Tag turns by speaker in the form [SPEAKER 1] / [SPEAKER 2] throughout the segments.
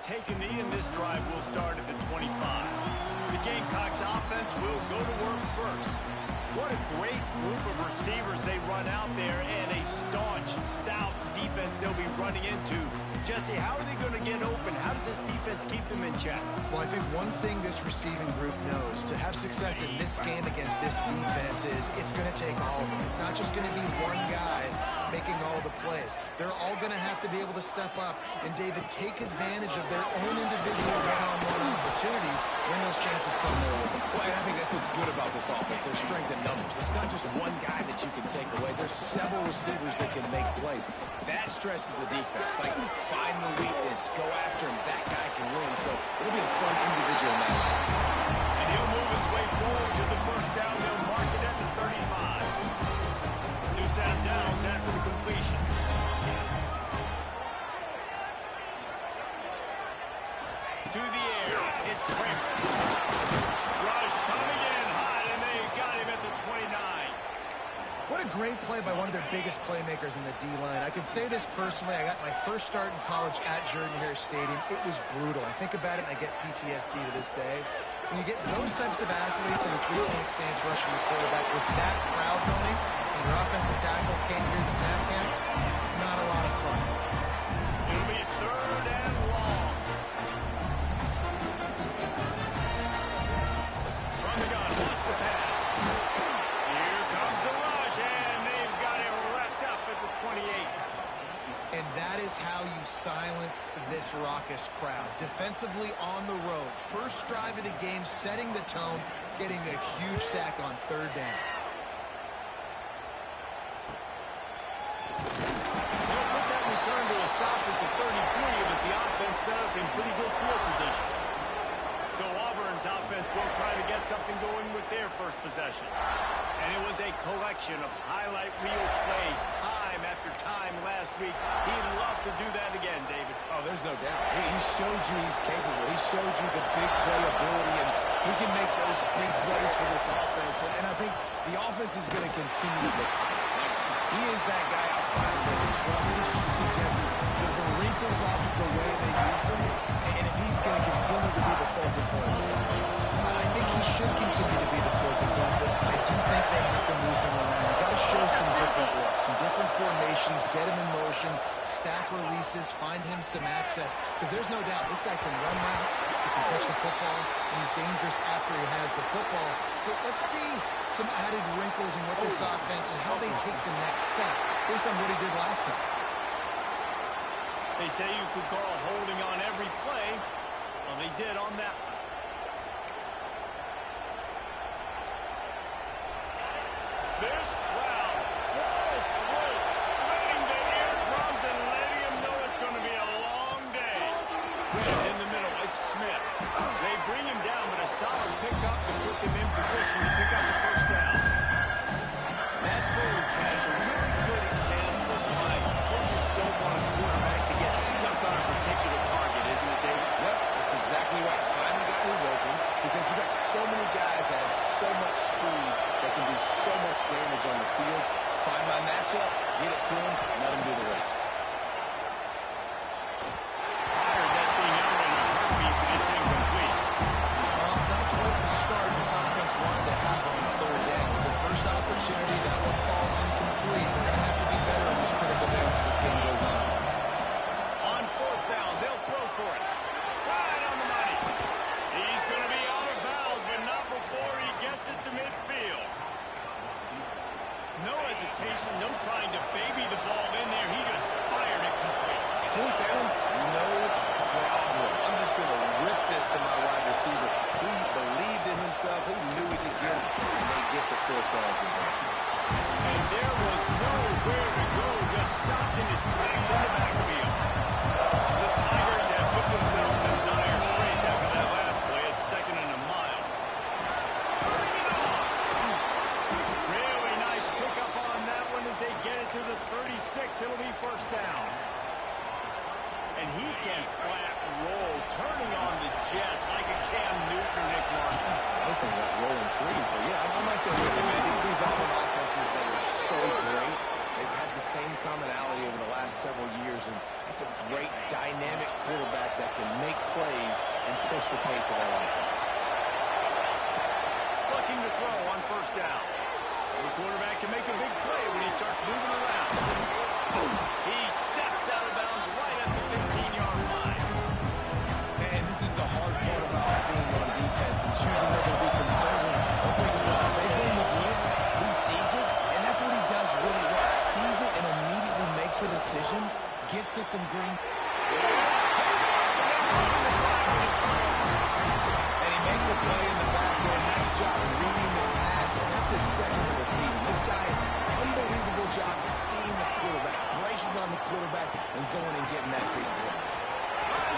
[SPEAKER 1] take a knee, and this drive will start at the 25. The Gamecocks offense will go to work first. What a great group of receivers they run out there, and a staunch, stout defense they'll be running into. Jesse, how are they going to get open? How does this defense keep them in check?
[SPEAKER 2] Well, I think one thing this receiving group knows to have success in this game against this defense is it's going to take all of them. It's not just going to be one guy making all the plays. They're all going to have to be able to step up and, David, take advantage of their own individual one-on-one opportunities when those chances come their way.
[SPEAKER 3] Well, and I think that's what's good about this offense. Their strength in numbers. It's not just one guy that you can take away. There's several receivers that can make plays. That stresses the defense. Like, find the weakness, go after him. That guy can win. So it'll be a fun individual matchup.
[SPEAKER 1] And he'll move his way forward to the first down. They'll mark it at the 35. New set of downs after the completion. To the air, it's Kramer. Rush coming in hot, and they got him at the 29.
[SPEAKER 2] What a great play by one of their biggest playmakers in the D-line. I can say this personally. I got my first start in college at Jordan-Hare Stadium. It was brutal. I think about it, and I get PTSD to this day. When you get those types of athletes in a three-point stance rushing the quarterback with that crowd noise, and your offensive tackles can't hear the snap count, it's not a lot of fun.
[SPEAKER 1] It'll be third and long. From the gun, wants to pass. Here comes the rush, and they've got it wrapped up at the 28.
[SPEAKER 2] And that is how you silence this raucous crowd. Defensively on the road. First drive of the game, setting the tone, getting a huge sack on third down.
[SPEAKER 1] They'll put that return to a stop at the 33, but the offense set up in pretty good field position. So Auburn's offense will try to get something going with their first possession. And it was a collection of highlight reel plays time after time last week. He'd love to do that again, David.
[SPEAKER 3] Oh, there's no doubt. He showed you he's capable. He showed you the big play ability, and he can make those big plays for this offense. And I think the offense is going to continue to look for him. He is that guy outside that they can trust. You see, Jesse, the wrinkles off of the way they used him, and if he's going to continue to be the focal point of this offense.
[SPEAKER 2] I think he should continue to be the focal point, but I do think they have to move him around. You've got to show some different looks, some different formations, get him in motion, stack releases, find him some access. Because there's no doubt this guy can run routes, he can catch the football, and he's dangerous after he has the football. So let's see some added wrinkles in what this offense and how they take the next step based on what he did last time.
[SPEAKER 1] They say you could call holding on every play. Well, they did on that one. This crowd, full throat, splitting the eardrums and letting him know it's going to be a long day. In the middle, it's Smith. They bring him down, but a solid pickup to put them in position to pick up the first down. That forward catch, a really good example of why coaches don't want a quarterback to get stuck on a particular target, isn't it, David?
[SPEAKER 3] Yep, that's exactly right. Find the guy who's open, because you've got so many guys that have so much speed that can do so much damage on the field. Find my matchup, get it to him, let him do the rest.
[SPEAKER 1] Fired that thing out in a heartbeat, but it's incomplete.
[SPEAKER 2] Well, it's not quite the start this offense wanted to have on third down. It's their first opportunity. That one falls incomplete. They're going to have to be better on those critical downs as this game goes on.
[SPEAKER 1] On fourth down, they'll throw for it. Right on the money. He's going to be out of bounds, but not before he gets it to midfield. No hesitation, no trying to baby the ball in there. He just fired it complete.
[SPEAKER 3] Fourth down, no problem. I'm just going to rip this to my wide receiver. He believed in himself. He knew he could get it, and they get the fourth down conversion.
[SPEAKER 1] And there was nowhere to go, just stopped in his tracks in the backfield. The Tigers have put themselves in dire straits after that last play. It's second and a mile. Turning it on. Really nice pickup on that one as they get it to the 36. It'll be first down. And he can flat roll, turning on the Jets like a Cam Newton or Nick Marshall.
[SPEAKER 3] I was thinking about rolling trees, but yeah, I'm right there with him. These Auburn offenses that are so great, they've had the same commonality over the last last several years, and it's a great dynamic quarterback that can make plays and push the pace of that offense.
[SPEAKER 1] Looking to throw on first down. The quarterback can make a big play when he starts moving around. He steps out of bounds right at the 15-yard line.
[SPEAKER 3] And this is the hard part about being on defense and choosing whether to be conservative or bring the blitz. They bring the blitz, he sees it, and that's what he does really well. Sees it and immediately makes a decision, gets to some green. And he makes a play in the backboard. Nice job reading the pass, and that's his second of the season. This guy, unbelievable job seeing the quarterback, breaking on the quarterback, and going and getting that big play.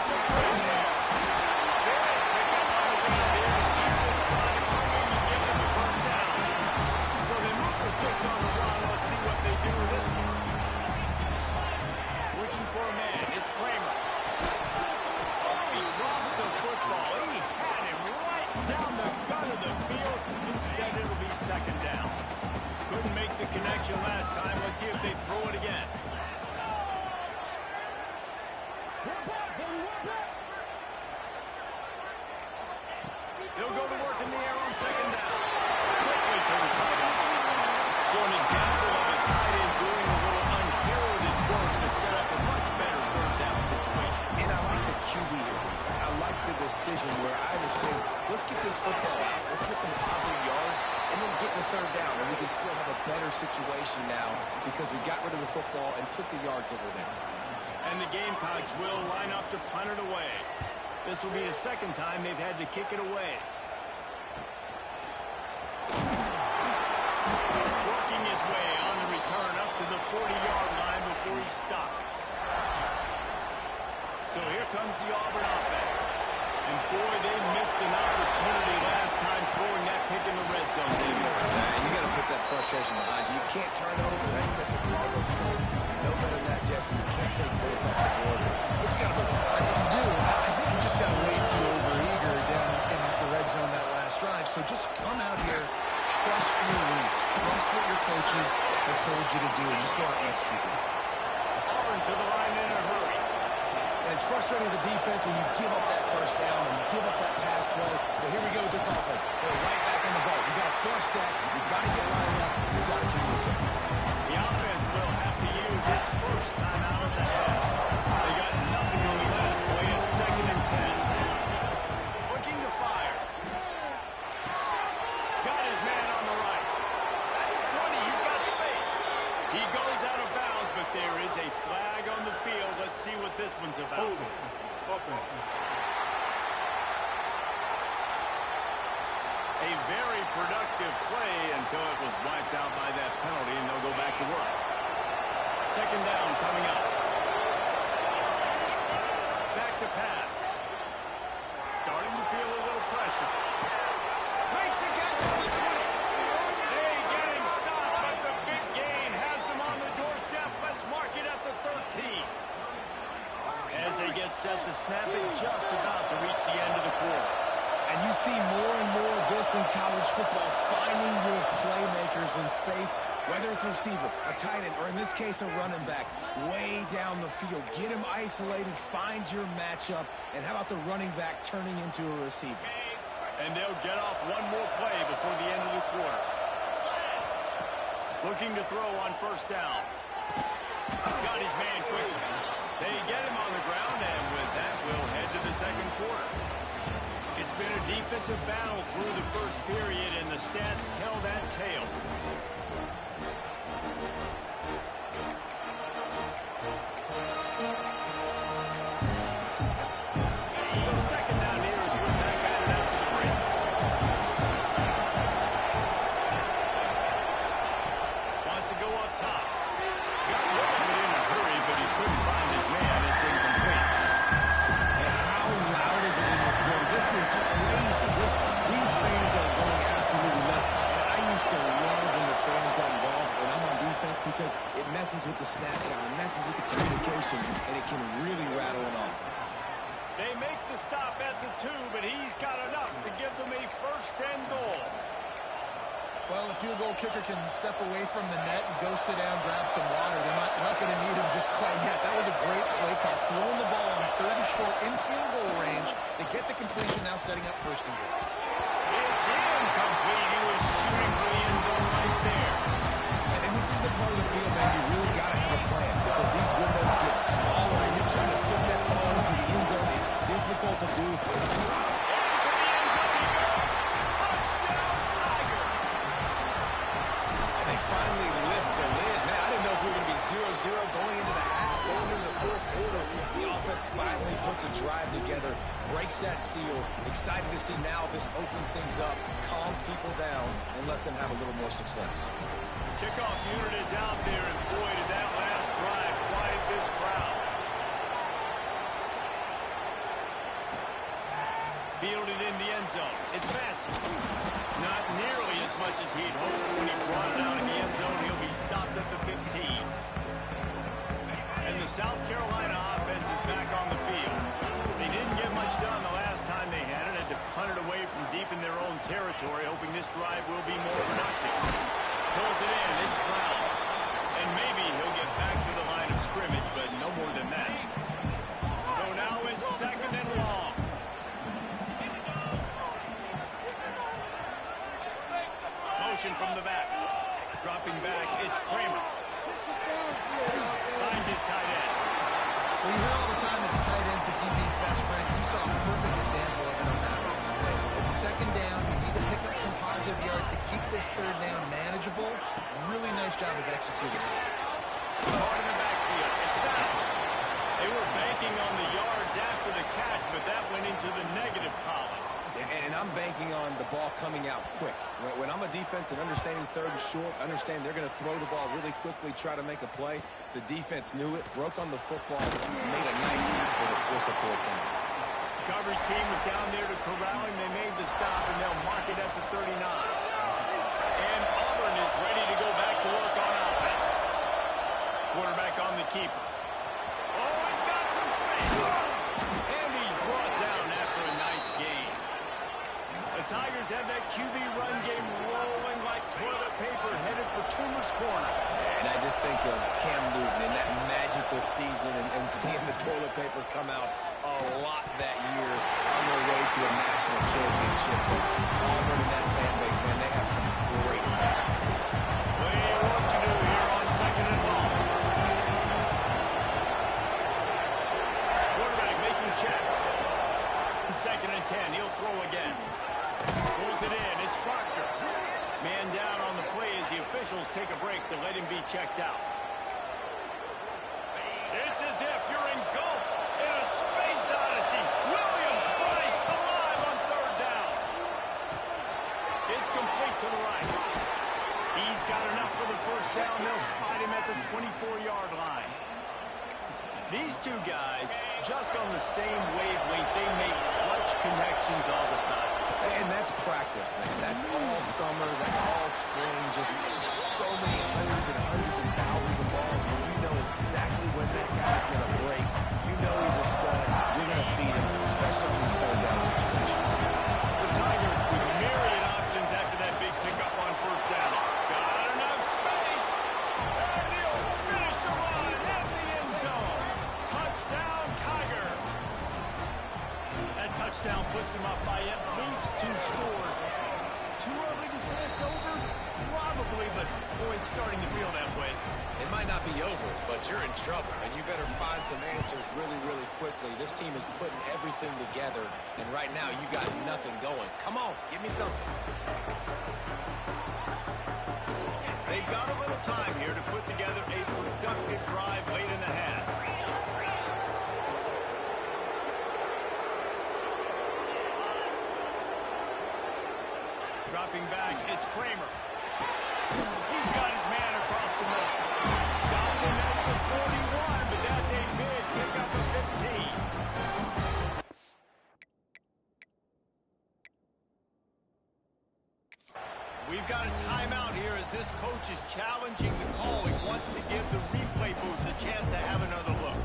[SPEAKER 1] So they move the sticks on the run. Let's see what they do with this one. Looking for a man. It's Kramer. Oh, he drops the football. He had him right down the gun of the field. Instead, it'll be second down. Couldn't make the connection last time. Let's see if they throw it again. They'll go to work in the air on second down. Quickly to the tight end. So an example of a tight end doing a little unheralded work to set up a much better third down situation.
[SPEAKER 3] And I like the QB here, Reese. I like the decision where I understand, let's get this football out, let's get some positive yards, and then get to third down, and we can still have a better situation now because we got rid of the football and took the yards that were there.
[SPEAKER 1] And the Gamecocks will line up to punt it away. This will be the second time they've had to kick it away. Working his way on the return up to the 40-yard line before he stopped. So here comes the Auburn offense. And boy, they missed an opportunity last time throwing that pick in the red zone.
[SPEAKER 3] You got to put that frustration behind you. You can't turn over. That's a Cardinal sin. No better than that, Jesse. You can't take points off the board. But you got to move on.
[SPEAKER 2] You do. I think he just got way too overeager down in the red zone that last drive. So just come out here, trust your roots, trust what your coaches have told you to do, and just go out and execute it.
[SPEAKER 1] Auburn to the line in a hurry.
[SPEAKER 3] And it's frustrating as a defense when you give up that first down and you give up that pass play. But here we go with this offense. They're right back on the ball. You got to flush that. You got to get lined up. You got to communicate.
[SPEAKER 1] The offense will have to use its first time out of the half. They got nothing on the last play. It's 2nd and 10. Looking to fire. Got his man on the right. At the 20, he's got space. He goes out of bounds, but there is a flag on the field. Let's see what this one's about. A very productive play until it was wiped out by that penalty, and they'll go back to work. Second down coming up. Back to pass. Starting to feel a little pressure. Makes a catch at the 20. They get him stopped, but the big gain has them on the doorstep. Let's mark it at the 13. As they get set to snap it, just about to reach the end of the quarter.
[SPEAKER 3] And you see more and more of this in college football, finding your playmakers in space, whether it's a receiver, a tight end, or in this case, a running back, way down the field. Get him isolated, find your matchup, and how about the running back turning into a receiver?
[SPEAKER 1] And they'll get off one more play before the end of the quarter. Looking to throw on first down. Got his man quickly. They get him on the ground, and with that, we'll head to the second quarter. It's been a defensive battle through the first period, and the stats tell that tale. So second down here is we're back at it after the break. Wants to go up top. Got rid of it in a hurry, but he couldn't find his man. It's incomplete.
[SPEAKER 3] And how loud is it in this building? This is crazy. These fans are going absolutely nuts. And I used to love when the fans got involved when I'm on defense because it messes with the snap count, it messes with the communication, and it can really rattle an offense.
[SPEAKER 1] They make the stop at the 2, but he's got enough to give them a first and goal.
[SPEAKER 2] Well, the field goal kicker can step away from the net and go sit down, grab some water. They're not going to need him just quite yet. That was a great play call. Throwing the ball on third and short in field goal range. They get the completion, now setting up first and goal.
[SPEAKER 1] It's incomplete. He was shooting for the end zone right there.
[SPEAKER 3] And this is the part of the field, man, you really got to have a plan because these windows get smaller and you're trying to fit that ball into the end zone. It's difficult to do. Finally lift the lid. Man, I didn't know if we were going to be 0-0 going into the half, going into the fourth quarter. The offense finally puts a drive together, breaks that seal. Excited to see now this opens things up, calms people down, and lets them have a little more success.
[SPEAKER 1] Kickoff unit is out there, and boy, did that last drive quiet this crowd. Fielded in the end zone. It's Massey. Not nearly as much as he'd hoped when he brought it out in the end zone. He'll be stopped at the 15. And the South Carolina offense is back on the field. They didn't get much done the last time they had it. Had to punt it away from deep in their own territory, hoping this drive will be more productive. Pulls it in. It's Brown. And maybe he'll get back to the line of scrimmage, but no more than that. So now it's second and long. Motion from the back. Dropping back, it's Kramer. Finds his tight end.
[SPEAKER 2] Well, you hear all the time that the tight end's the QB's best friend. You saw a perfect example of it on that last play. It's second down. You need to pick up some positive yards to keep this third down manageable. Really nice job of executing it.
[SPEAKER 1] Hard in the backfield. It's back. They were banking on the yards after the catch, but that went into the negative column.
[SPEAKER 3] And I'm banking on the ball coming out quick. When I'm a defense and understanding third and short, understand they're going to throw the ball really quickly, try to make a play. The defense knew it, broke on the football, made a nice tackle to force a fourth down.
[SPEAKER 1] Coverage team was down there to corral him. They made the stop, and they'll mark it at the 39. And Auburn is ready to go back to work on offense. Quarterback on the keeper. Oh, he's got some space. And he's brought down after a nice gain. The Tigers have that QB run game rolling like toilet paper headed for Toomer's corner.
[SPEAKER 3] And I just think of Cam Newton in that magical season and seeing the toilet paper come out a lot that year on their way to a national championship. But Auburn and that fan base, man, they have some great fans.
[SPEAKER 1] Plenty of work to do here on second and long. Quarterback making checks. Second and 10, he'll throw again. Pulls it in, it's Proctor. Man down on the play as the officials take a break to let him be checked out. It's as if you're engulfed in a space odyssey. Williams, Bryce, alive on third down. It's complete to the right. He's got enough for the first down. They'll spot him at the 24-yard line. These two guys, just on the same wavelength, they make clutch connections all the time.
[SPEAKER 3] And that's practice, man. That's all summer. That's all spring. Just so many hundreds and thousands of balls where you know exactly when that guy's going to break. You know he's a stud. You're going to feed him, especially in these third down situations.
[SPEAKER 1] The Tigers with myriad options after that big pickup on first down. Got enough space. And he'll finish the run at the end zone. Touchdown, Tiger. That touchdown puts them up by at least 2 scores. Too early to say it's over? Probably, but boy, it's starting to feel that way.
[SPEAKER 3] It might not be over, but you're in trouble, and you better find some answers really, really quickly. This team is putting everything together, and right now you got nothing going. Come on, give me something.
[SPEAKER 1] They've got a little time here to put together a productive drive late in the half. Dropping back, it's Kramer. He's got his man across the middle. Stopped him at the 41, but that's a big pickup of 15. We've got a timeout here as this coach is challenging the call. He wants to give the replay booth the chance to have another look.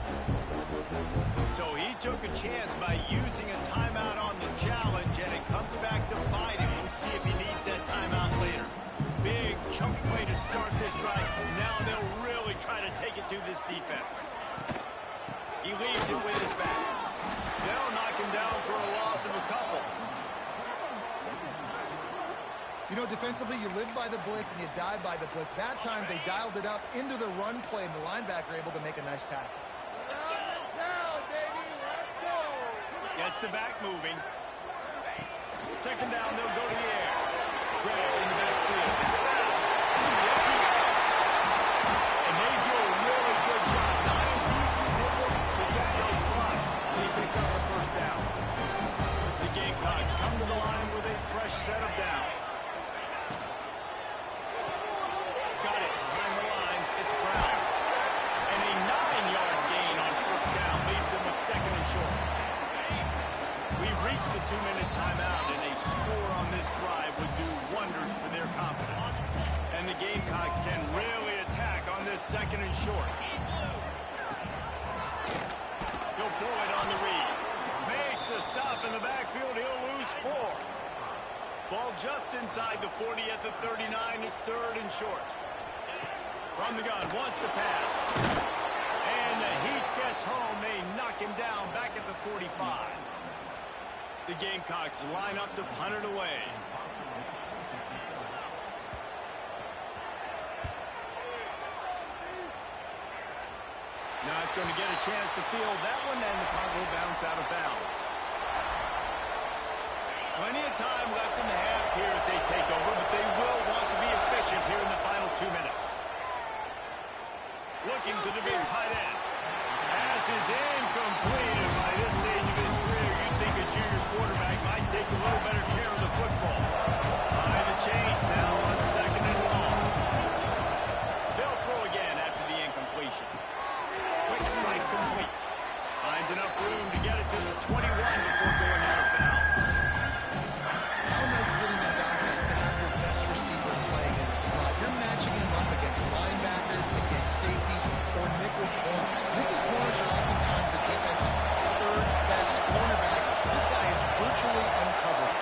[SPEAKER 1] So he took a chance by using a timeout on the challenge, and it comes back to bite him. We'll see if he needs that timeout later. start this drive. Now they'll really try to take it to this defense. He leaves it with his back. They'll knock him down for a loss of a couple.
[SPEAKER 2] You know, defensively, you live by the blitz and you die by the blitz. That time, they dialed it up into the run play, and the linebacker able to make a nice tackle.
[SPEAKER 3] Down, baby. Let's go.
[SPEAKER 1] Gets the back moving. Second down, they'll go to the air. Grab in the backfield. It's foul. And they do a really good job. Not as easy as it looks to get those blocks. And he picks up the first down. The Gamecocks come to the line with a fresh set of downs. Got it behind the line. It's Brown. And a 9-yard gain on first down leaves them with second and short. We've reached the 2-minute timeout, and a score on this drive would do wonders for their confidence. And the Gamecocks can really attack on this second and short. Bill Boyd on the read. Makes a stop in the backfield. He'll lose 4. Ball just inside the 40 at the 39. It's third and short. From the gun, wants to pass. And the Heat gets home. They knock him down back at the 45. The Gamecocks line up to punt it away. Not going to get a chance to field that one, and the punt will bounce out of bounds. Plenty of time left in the half here as they take over, but they will want to be efficient here in the final 2 minutes. Looking to the big tight end. Pass is incomplete, and by this stage of his career, you'd think a junior quarterback might take a little better care of the football. Behind the chains now on second and long. They'll throw again after the incompletion. Quick strike complete. Finds enough room to get it to the 21 before going out of bounds.
[SPEAKER 2] How nice is it in this offense to have your best receiver playing in the slot? You're matching him up against linebackers, against safeties, or nickel corners. Nickel corners are oftentimes the defense's third best cornerback. This guy is virtually uncovered.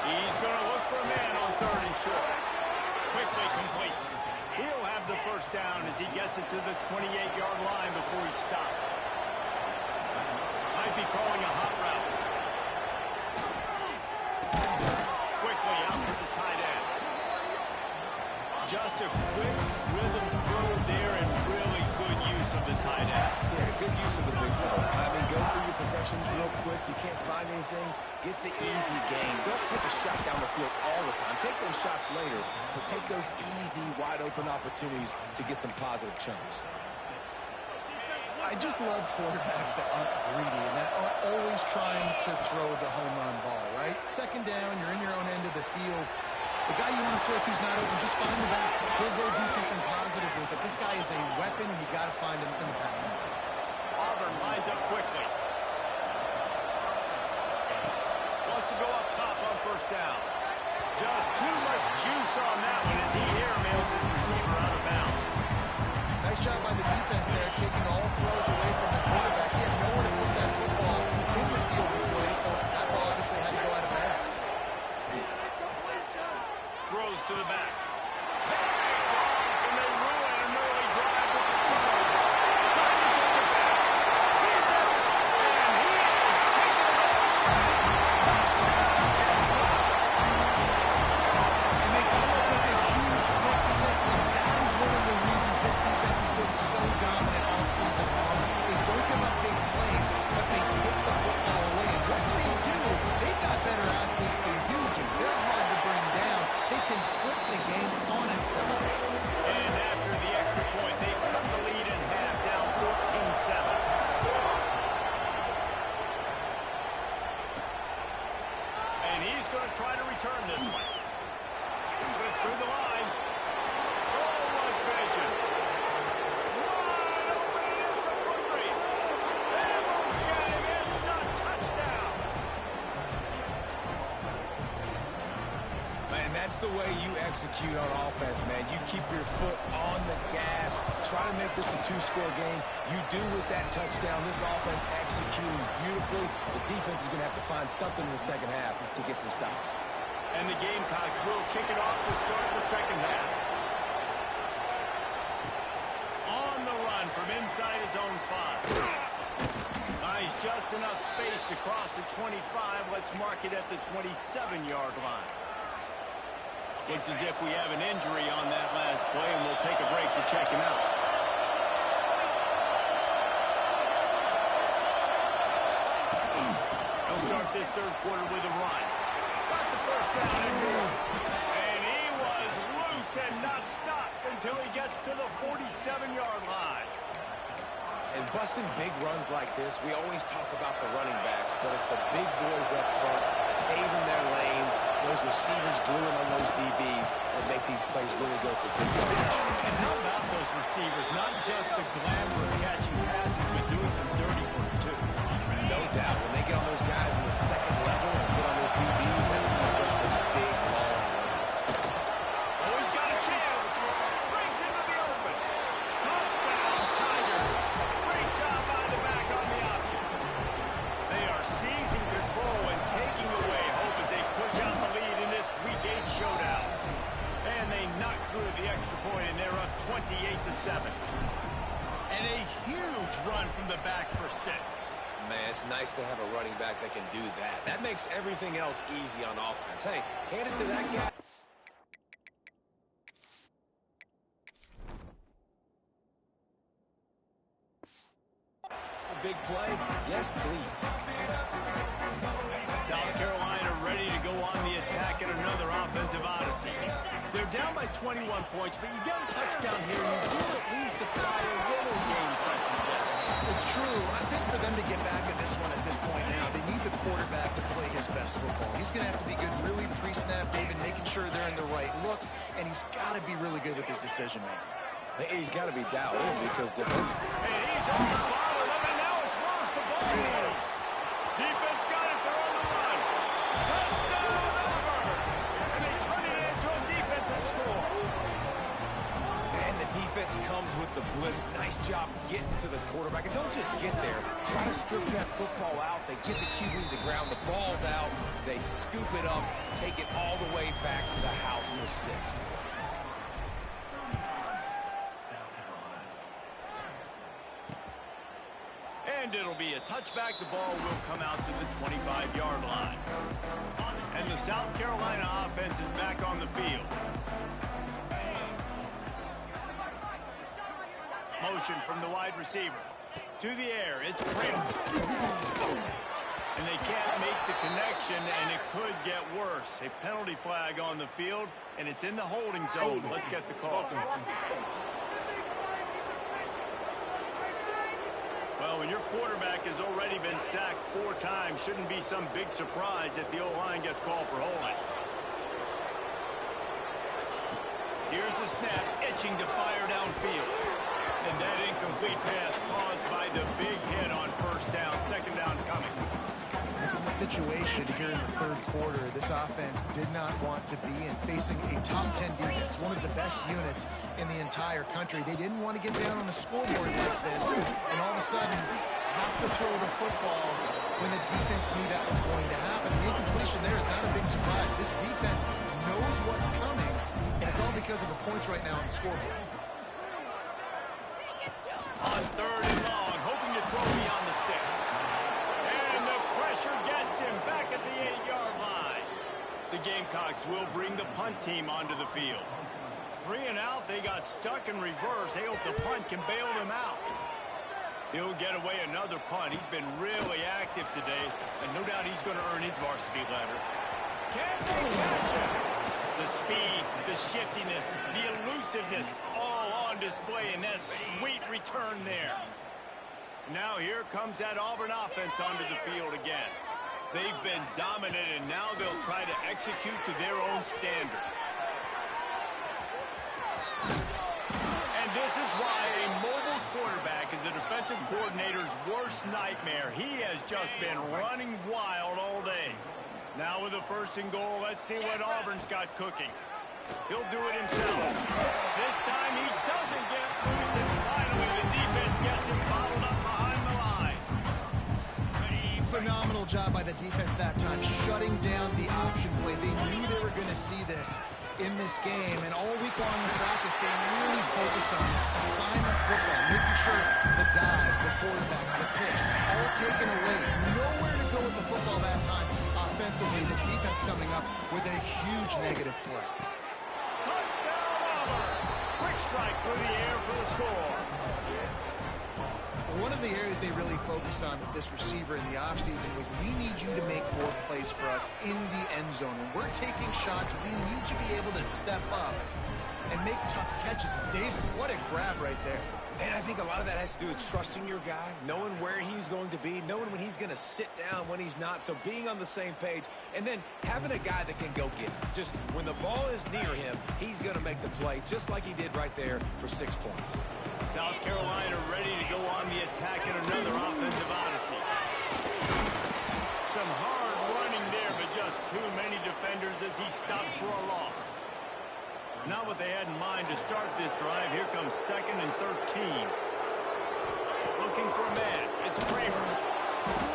[SPEAKER 1] He's going to look for a man on third and short. Quickly complete. He'll have the first down as he gets it to the 28-yard line before he stops. Might be calling a hot route. Quickly out to the tight end. Just a quick rhythm throw there and really good use of the tight end.
[SPEAKER 3] Yeah, good use of the big fella. I mean, go through your progressions real quick. You can't find anything. Get the easy gain. Don't take a shot down the field all the time. Take those shots later, but take those easy, wide-open opportunities to get some positive chunks.
[SPEAKER 2] I just love quarterbacks that aren't greedy and that aren't always trying to throw the home run ball, right? Second down, you're in your own end of the field. The guy you want to throw to is not open. Just find the back. He'll go do something positive with it. This guy is a weapon, and you got to find him in the passing game.
[SPEAKER 1] Auburn lines up quickly. Wants to go up top on first down. Just too much juice on that one as he airmails his receiver out of bounds.
[SPEAKER 2] Nice job by the defense there, taking all throws away from the quarterback. He had nowhere to put that football in the field of play, so that ball obviously had to go out of bounds.
[SPEAKER 1] Throws to the back. And they ruin an early drive with the turnover. Trying to take it back. He's up, and he is taking it over.
[SPEAKER 2] And they come up with a huge pick six, and that is one of the reasons this defense has been so dominant all season long. They don't give up big plays, but they take the football away. And once they do, they've got better athletes than you do. They're hard to bring down. They can flip the game on and off.
[SPEAKER 1] And after the extra point, they cut the lead in half, down 14-7. And he's going to try to return this one. Slips through the line. Oh, what vision. Wide open, it's a foot race. And look at him, it's a touchdown.
[SPEAKER 3] And that's the way you execute on offense, man. You keep your foot on the gas. Try to make this a two-score game. You do with that touchdown. This offense executing beautifully. The defense is going to have to find something in the second half to get some stops.
[SPEAKER 1] And the Gamecocks will kick it off to start the second half. On the run from inside his own 5. Nice, just enough space to cross the 25. Let's mark it at the 27-yard line. Looks as if we have an injury on that last play, and we'll take a break to check him out. He'll start this third quarter with a run. Got the first down and more. And he was loose and not stopped until he gets to the 47-yard line.
[SPEAKER 3] And busting big runs like this, we always talk about the running backs, but it's the big boys up front, paving their lanes, those receivers gluing on those DBs that make these plays really go for big yards.
[SPEAKER 1] And how about those receivers? Not just the glamour of catching passes, but doing some dirty work, too.
[SPEAKER 3] No doubt. When they get on those guys in the second level and get on those DBs, that's when they break those big, long runs.
[SPEAKER 1] Oh, he's got a chance. Brings him to the open. Touchdown, Tigers. Great job by the back on the option. They are seizing control and taking away hope as they push out the lead in this Week 8 showdown. And they knock through the extra point, and they're up 28-7. And a huge run from the back for 6.
[SPEAKER 3] Man, it's nice to have a running back that can do that. That makes everything else easy on offense. Hey, hand it to that guy. A big play? Yes, please.
[SPEAKER 1] South Carolina ready to go on the attack in another offensive odyssey. They're down by 21 points, but you get a touchdown here, and you do at least apply a little game pressure, Jesse.
[SPEAKER 2] It's true. I think for them to get back in this one at this point now, they need the quarterback to play his best football. He's going to have to be good really pre-snap, David, making sure they're in the right looks, and he's got to be really good with his decision-making.
[SPEAKER 3] He's got to be dialed in because defense.
[SPEAKER 1] And he's on the ball, and now it's lost. The ball is loose. Defense got it. They're on the run. Touchdown, Auburn. And they turn it into a defensive score.
[SPEAKER 3] And the defense comes with the blitz. Nice job getting to the quarterback. And don't just get there. Try to strip that football out. They get the QB to the ground. The ball's out. They scoop it up, take it all the way back to the house for 6.
[SPEAKER 1] And it'll be a touchback. The ball will come out to the 25-yard line. And the South Carolina offense is back on the field. Motion from the wide receiver. To the air. It's Kramer. And they can't make the connection, and it could get worse. A penalty flag on the field, and it's in the holding zone. Let's get the call. Well, when your quarterback has already been sacked 4 times, shouldn't be some big surprise if the O-line gets called for holding. Here's the snap, itching to fire downfield. And that incomplete pass caused by the big hit on first down. Second down coming.
[SPEAKER 2] This is a situation here in the third quarter this offense did not want to be in, facing a top 10 defense, one of the best units in the entire country. They didn't want to get down on the scoreboard like this, and all of a sudden have to throw the football when the defense knew that was going to happen. The incompletion there is not a big surprise. This defense knows what's coming, and it's all because of the points right now on the scoreboard.
[SPEAKER 1] On third and long, hoping to throw beyond the sticks. And the pressure gets him back at the 8-yard line. The Gamecocks will bring the punt team onto the field. 3 and out, they got stuck in reverse. They hope the punt can bail them out. He'll get away another punt. He's been really active today, and no doubt he's going to earn his varsity letter. Can they catch him? The speed, the shiftiness, the elusiveness, all on display in that sweet return there. Now here comes that Auburn offense onto the field again. They've been dominant, and now they'll try to execute to their own standard. And this is why a mobile quarterback is a defensive coordinator's worst nightmare. He has just been running wild all day. Now with a 1st and goal, let's see what Auburn's got cooking. He'll do it himself. This time he doesn't get loose, and finally the defense gets him bottled up behind the line.
[SPEAKER 2] Phenomenal job by the defense that time, shutting down the option play. They knew they were see this in this game, and all week long in practice, they really focused on this assignment football, making sure the dive, the quarterback, the pitch, all taken away. Nowhere to go with the football that time. Offensively, the defense coming up with a huge negative play.
[SPEAKER 1] Touchdown, Auburn! Quick strike through the air for the score.
[SPEAKER 2] One of the areas they really focused on with this receiver in the offseason was we need you to make more plays for us in the end zone. When we're taking shots, we need you to be able to step up and make tough catches. And David, what a grab right there.
[SPEAKER 3] And I think a lot of that has to do with trusting your guy, knowing where he's going to be, knowing when he's going to sit down, when he's not. So being on the same page, and then having a guy that can go get it. Just when the ball is near him, he's going to make the play, just like he did right there for 6 points.
[SPEAKER 1] South Carolina ready to go on the attack in another offensive odyssey. Some hard running there, but just too many defenders as he stopped for a loss. Not what they had in mind to start this drive. Here comes 2nd and 13. Looking for a man. It's Kramer.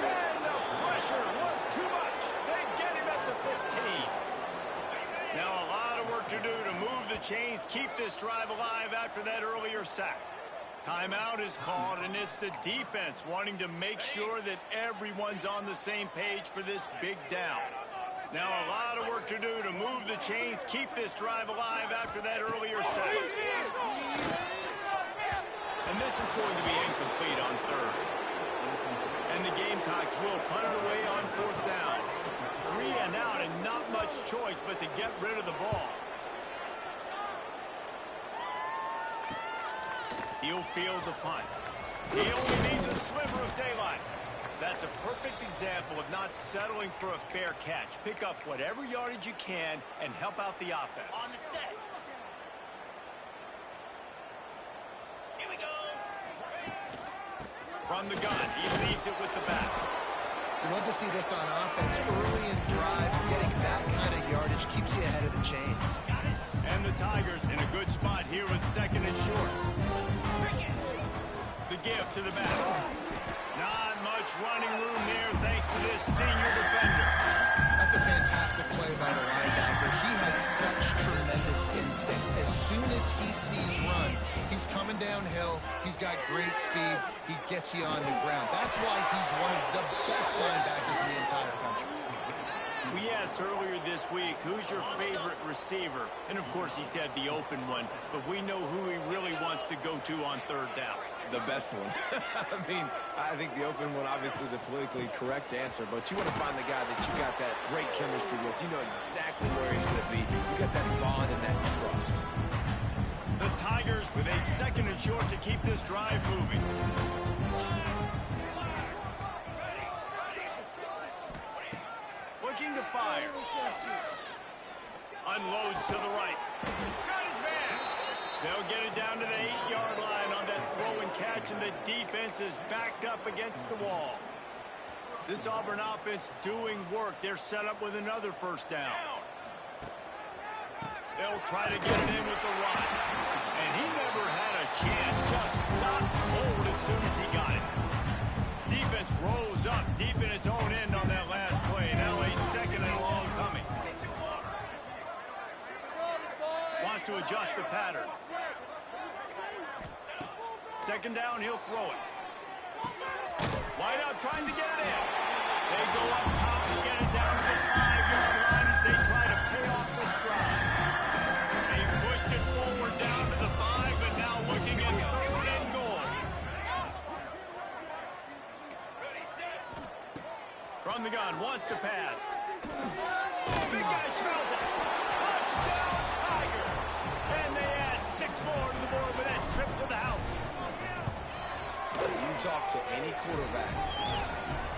[SPEAKER 1] And the pressure was too much. They get him at the 15. Now a lot of work to do to move the chains, keep this drive alive after that earlier sack. Timeout is called, and it's the defense wanting to make sure that everyone's on the same page for this big down. Now a lot of work to do to move the chains, keep this drive alive after that earlier sack. And this is going to be incomplete on 3rd. And the Gamecocks will punt it away on 4th down. 3 and out, and not much choice but to get rid of the ball. He'll field the punt. He only needs a sliver of daylight. That's a perfect example of not settling for a fair catch. Pick up whatever yardage you can and help out the offense. On the set. Here we go. From the gun, he leaves it with the back.
[SPEAKER 2] We love to see this on offense. Early in drives, getting that kind of yardage keeps you ahead of the chains.
[SPEAKER 1] And the Tigers in a good spot here with 2nd and short. The give to the back. Not much running room there thanks to this senior defender.
[SPEAKER 2] That's a fantastic play by the linebacker. He has such tremendous instincts. As soon as he sees run, he's coming downhill. He's got great speed. He gets you on the ground. That's why he's one of the best linebackers in the entire country.
[SPEAKER 1] We asked earlier this week, who's your favorite receiver? And of course he said the open one, but we know who he really wants to go to on 3rd down.
[SPEAKER 3] The best one. I mean, I think the open one, obviously the politically correct answer, but you want to find the guy that you got that great chemistry with. You know exactly where he's going to be. You got that bond and that trust.
[SPEAKER 1] The Tigers with a 2nd and short to keep this drive moving. Looking to fire. Unloads to the right. Got his man. They'll get it down to the 8-yard line on that throw and catch, and the defense is backed up against the wall. This Auburn offense doing work. They're set up with another 1st down. They'll try to get it in with the run. And he never had a chance. Just stopped cold as soon as he got it. Defense rose up deep in its own end on that last play. Now a 2nd and long coming. Wants to adjust the pattern. 2nd down, he'll throw it. Wide out trying to get it in. They go up top to get it down to the 5-yard line as they try to pay off this drive. They pushed it forward down to the 5, but now looking at 3rd and goal. From the gun, wants to pass. Big guy smells it. Touchdown, Tiger. And they add 6 more to the board with that trip to the house.
[SPEAKER 3] You talk to any quarterback,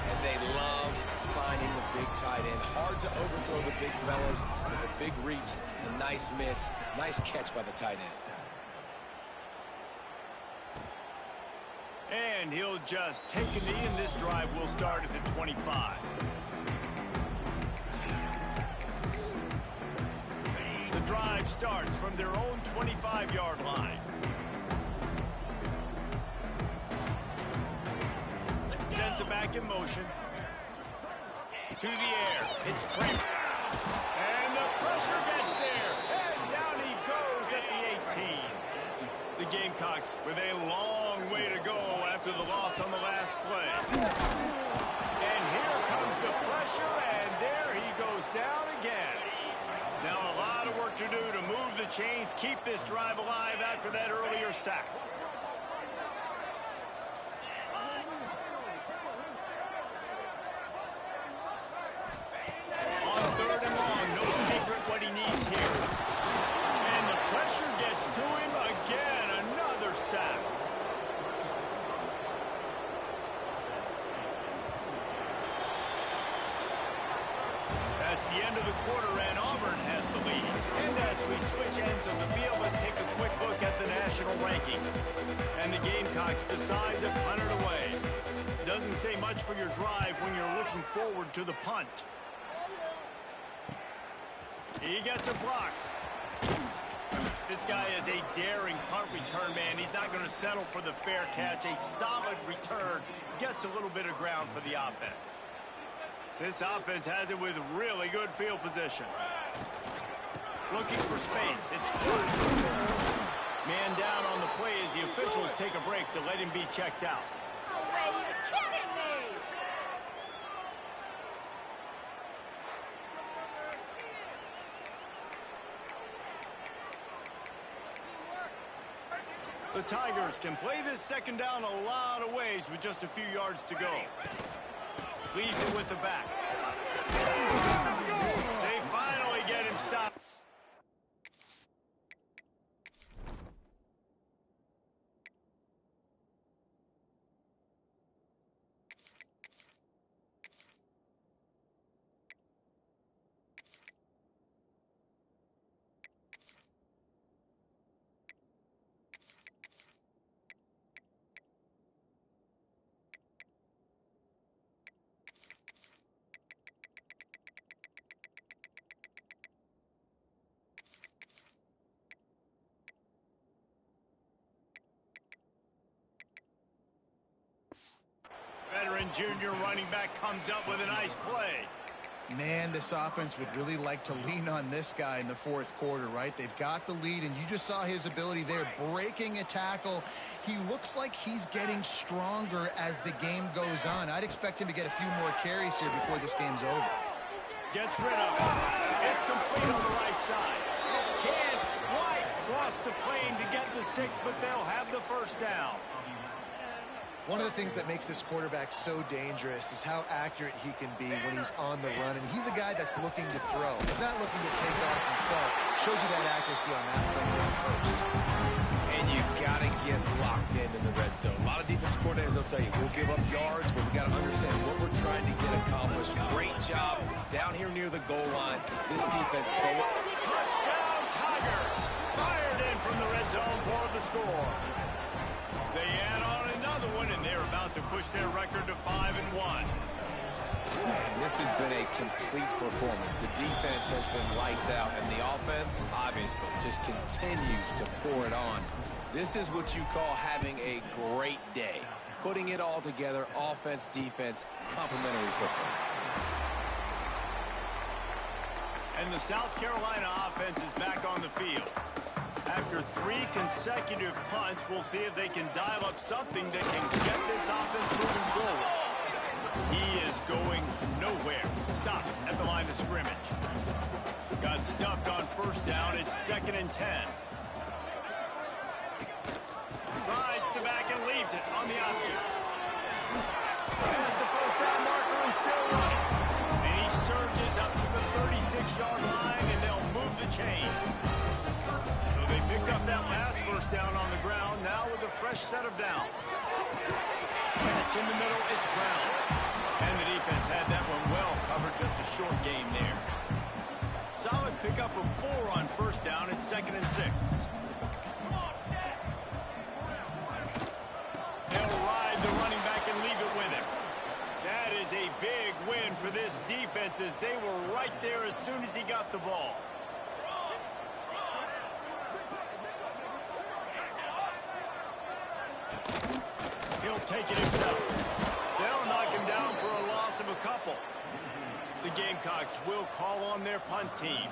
[SPEAKER 3] and they love finding the big tight end. Hard to overthrow the big fellas with the big reach, the nice mitts, nice catch by the tight end.
[SPEAKER 1] And he'll just take a knee, and this drive will start at the 25. The drive starts from their own 25-yard line. Sends it back in motion. To the air. It's Kramer. And the pressure gets the chains, keep this drive alive after that earlier sack. On 3rd and long, no secret what he needs here. And the pressure gets to him again, another sack. That's the end of the quarter, and Auburn has the lead. And as we switch ends of the field, let's take a quick look at the national rankings. And the Gamecocks decide to punt it away. Doesn't say much for your drive when you're looking forward to the punt. He gets a block. This guy is a daring punt return man. He's not going to settle for the fair catch. A solid return. Gets a little bit of ground for the offense. This offense has it with really good field position. Looking for space. It's good. Man down on the play as the officials take a break to let him be checked out.
[SPEAKER 4] No way, you're kidding me!
[SPEAKER 1] The Tigers can play this second down a lot of ways with just a few yards to go. Leaves it with the back. They finally get him stopped. Veteran junior running back comes up with a nice play.
[SPEAKER 2] Man, this offense would really like to lean on this guy in the 4th quarter, right? They've got the lead, and you just saw his ability there, breaking a tackle. He looks like he's getting stronger as the game goes on. I'd expect him to get a few more carries here before this game's over.
[SPEAKER 1] Gets rid of it. It's complete on the right side. Can't quite cross the plane to get the 6, but they'll have the first down.
[SPEAKER 2] One of the things that makes this quarterback so dangerous is how accurate he can be when he's on the run. And he's a guy that's looking to throw. He's not looking to take off himself. Showed you that accuracy on that play first.
[SPEAKER 3] And you got to get locked into the red zone. A lot of defense coordinators, they'll tell you, we'll give up yards, but we got to understand what we're trying to get accomplished. Great job down here near the goal line. This defense.
[SPEAKER 1] Touchdown, Tiger! Fired in from the red zone for the score. They add on another one, and they're about to push their record to 5-1.
[SPEAKER 3] Man, this has been a complete performance. The defense has been lights out, and the offense, obviously, just continues to pour it on. This is what you call having a great day. Putting it all together, offense, defense, complementary football.
[SPEAKER 1] And the South Carolina offense is back on the field. After 3 consecutive punts, we'll see if they can dial up something that can get this offense moving forward. He is going nowhere. Stop at the line of scrimmage. Got stuffed on first down. It's 2nd and 10. Rides the back and leaves it on the option. Past the first down marker and still running. And he surges up to the 36-yard line, and they'll move the chain. They picked up that last first down on the ground, now with a fresh set of downs. Catch in the middle, it's Brown. And the defense had that one well covered, just a short game there. Solid pickup of 4 on first down, it's 2nd and 6. They'll ride the running back and leave it with him. That is a big win for this defense as they were right there as soon as he got the ball. He'll take it himself. They'll knock him down for a loss of a couple. The Gamecocks will call on their punt team.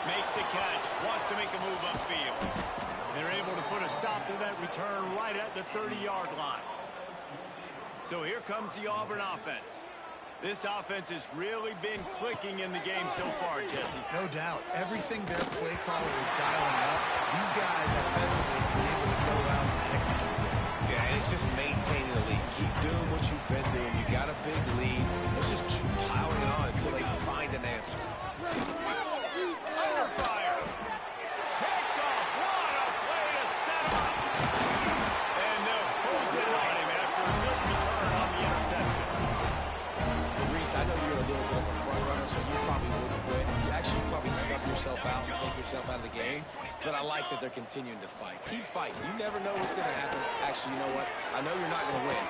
[SPEAKER 1] Makes the catch, wants to make a move upfield. They're able to put a stop to that return right at the 30-yard line. So here comes the Auburn offense. This offense has really been clicking in the game so far, Jesse.
[SPEAKER 2] No doubt. Everything their play caller is dialing up, these guys offensively have been able to go out and execute.
[SPEAKER 3] Yeah, and it's just maintaining the lead. Keep doing what you've been doing. You got a big lead. Let's just keep piling it on until they find an answer.
[SPEAKER 1] Under fire. Picked off. What a play to set him up. And they'll close in on him after a good return on the interception.
[SPEAKER 3] Reese, I know you're a little bit of a front runner, so you probably wouldn't quit. You actually probably sub yourself out and take yourself out of the game. But I like that they're continuing to fight. Keep fighting. You never know what's going to happen. Actually, you know what? I know you're not going to win.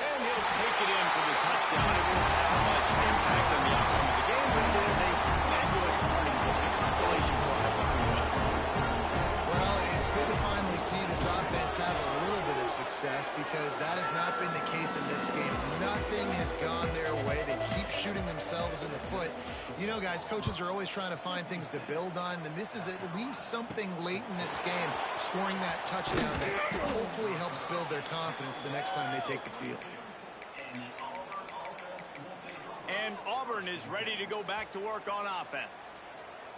[SPEAKER 1] And he'll take it in for the touchdown. It won't have much impact on the outcome of the game, but it is a fabulous parting gift, a consolation prize on the way.
[SPEAKER 2] Well, it's good to finally see this offense have a little bit of success because that has not been the case in this game. Nothing has gone their way. They keep shooting themselves in the foot. You know, guys, coaches are always trying to find things to build on, and this is at least something late in this game, scoring that touchdown that hopefully helps build their confidence the next time they take the field.
[SPEAKER 1] And Auburn is ready to go back to work on offense.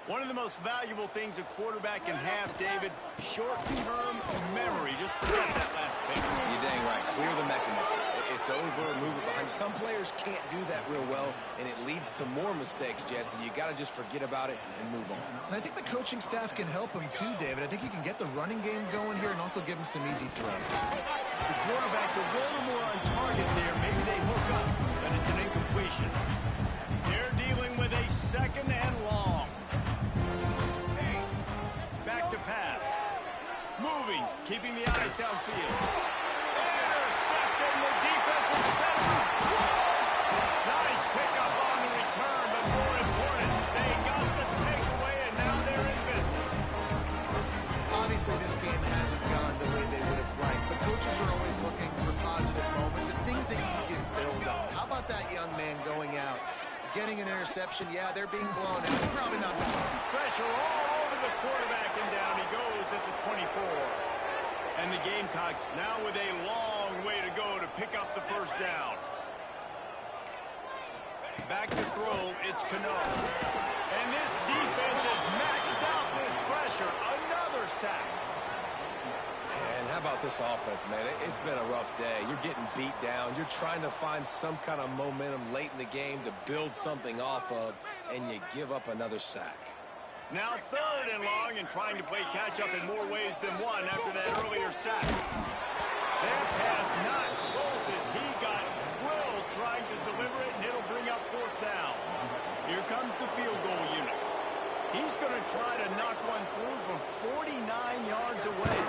[SPEAKER 1] One of the most valuable things a quarterback can have, David, short-term memory. Just forget that last pick.
[SPEAKER 3] You're dang right. Clear the mechanism. It's over, move it behind. Some players can't do that real well, and it leads to more mistakes, Jesse. You got to just forget about it and move on.
[SPEAKER 2] And I think the coaching staff can help him too, David. I think you can get the running game going here and also give him some easy throws.
[SPEAKER 1] The quarterback's a little more on target there. Maybe they hook up, but it's an incompletion. They're dealing with a second and long. Back to pass. Moving, keeping the eyes downfield. Intercepted, the defense is set up. Nice pickup on the return, but more important, they got the takeaway, and now they're in business.
[SPEAKER 2] Obviously, this game hasn't gone the way they would have liked, but coaches are always looking for positive moments and things that you can build on. How about that young man going out, getting an interception? Yeah, they're being blown out. Probably not the
[SPEAKER 1] Pressure all over the quarterback, and down he goes at the 24. And the Gamecocks now with a long way to go to pick up the first down. Back to throw, it's Cano. And this defense has maxed out this pressure. Another sack.
[SPEAKER 3] And how about this offense, man? It's been a rough day. You're getting beat down. You're trying to find some kind of momentum late in the game to build something off of, and you give up another sack.
[SPEAKER 1] Now third and long and trying to play catch-up in more ways than one after that earlier sack. That pass not close as he got drilled trying to deliver it, and it'll bring up fourth down. Here comes the field goal unit. He's going to try to knock one through from 49 yards away.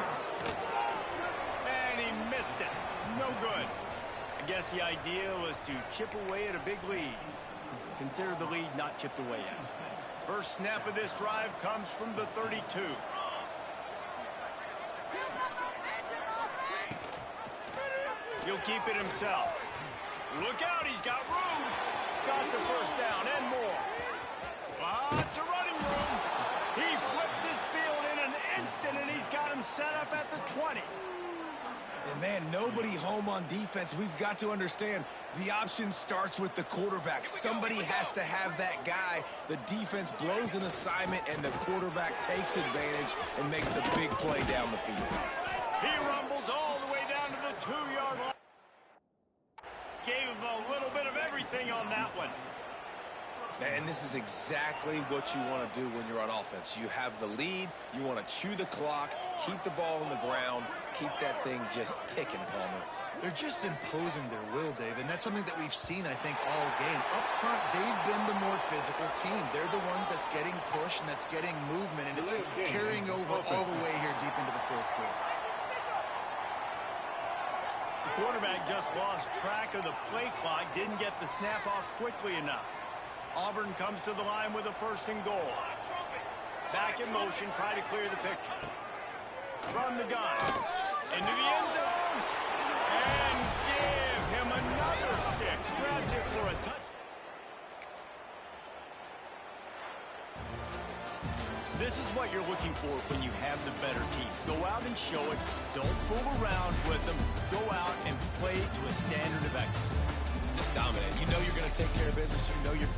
[SPEAKER 1] And he missed it. No good. I guess the idea was to chip away at a big lead. Consider the lead not chipped away yet. First snap of this drive comes from the 32. He'll keep it himself. Look out, he's got room. Got the first down and more. Lots of running room. He flips his field in an instant, and he's got him set up at the 20.
[SPEAKER 3] And, man, nobody home on defense. We've got to understand the option starts with the quarterback. Somebody has to have that guy. The defense blows an assignment, and the quarterback takes advantage and makes the big play down the field.
[SPEAKER 1] He rumbles all the way down to the 2-yard line. Gave him a little bit of everything on that one.
[SPEAKER 3] And this is exactly what you want to do when you're on offense. You have the lead. You want to chew the clock, keep the ball on the ground, keep that thing just ticking, Palmer.
[SPEAKER 2] They're just imposing their will, Dave, and that's something that we've seen, I think, all game. Up front, they've been the more physical team. They're the ones that's getting pushed and that's getting movement, and it's carrying over all the way here deep into the fourth quarter.
[SPEAKER 1] The quarterback just lost track of the play clock, didn't get the snap off quickly enough. Auburn comes to the line with a first and goal. Back in motion, try to clear the picture. From the gun. Into the end zone. And give him another 6. Grabs it for a touchdown. This is what you're looking for when you have the better team. Go out and show it. Don't fool around with them. Go out and play to a standard of excellence.
[SPEAKER 3] Just dominate. You know you're going to take care of business. You know you're